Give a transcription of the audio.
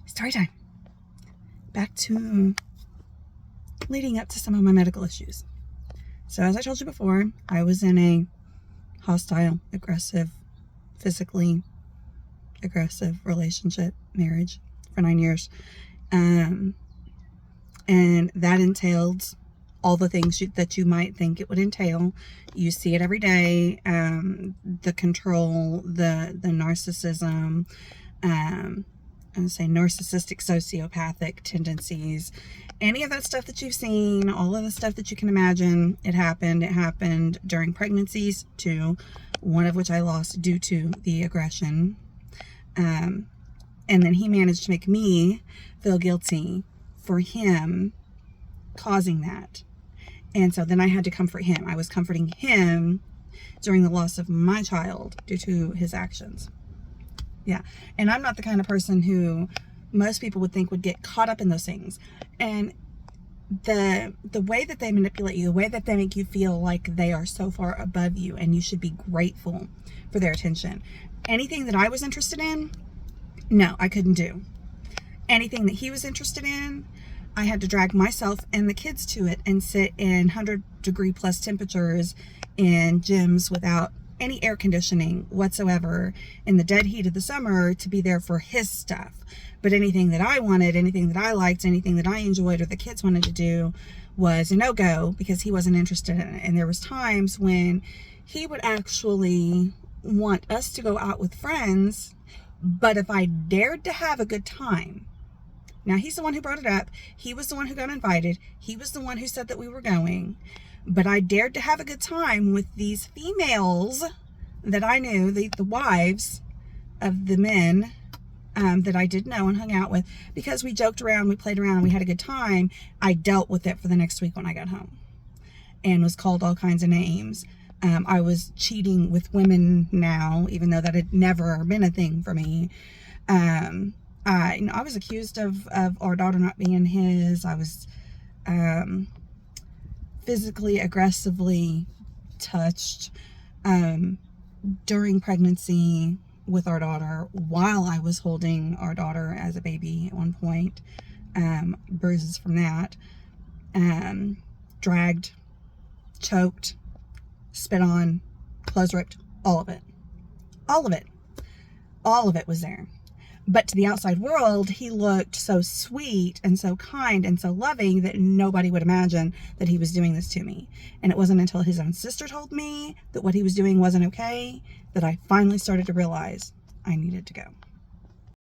story time. Back to leading up to some of my medical issues. So as I told you before, I was in a hostile, aggressive, physically aggressive relationship, marriage for 9 years. And that entailed all the things that you might think it would entail. You see it every day. The control, the narcissism, and say narcissistic, sociopathic tendencies, any of that stuff that you've seen, all of the stuff that you can imagine. It happened during pregnancies too, one of which I lost due to the aggression. And then he managed to make me feel guilty for him causing that. And so then I had to comfort him. I was comforting him during the loss of my child due to his actions. Yeah. And I'm not the kind of person who most people would think would get caught up in those things. And the way that they manipulate you, the way that they make you feel like they are so far above you and you should be grateful for their attention. Anything that I was interested in, no, I couldn't do. Anything that he was interested in, I had to drag myself and the kids to it and sit in 100-degree plus temperatures in gyms without any air conditioning whatsoever in the dead heat of the summer to be there for his stuff. But anything that I wanted, anything that I liked, anything that I enjoyed or the kids wanted to do was a no-go because he wasn't interested in it. And there was times when he would actually want us to go out with friends, but if I dared to have a good time, now he's the one who brought it up, he was the one who got invited, he was the one who said that we were going, but I dared to have a good time with these females that I knew, the wives of the men that I did know and hung out with, because we joked around, we played around, and we had a good time. I dealt with it for the next week when I got home and was called all kinds of names. I was cheating with women now, even though that had never been a thing for me. I was accused of our daughter not being his. I was physically, aggressively touched during pregnancy with our daughter, while I was holding our daughter as a baby at one point. Bruises from that. Dragged, choked, spit on, clothes ripped, all of it. All of it. All of it was there. But to the outside world, he looked so sweet and so kind and so loving that nobody would imagine that he was doing this to me. And it wasn't until his own sister told me that what he was doing wasn't okay that I finally started to realize I needed to go.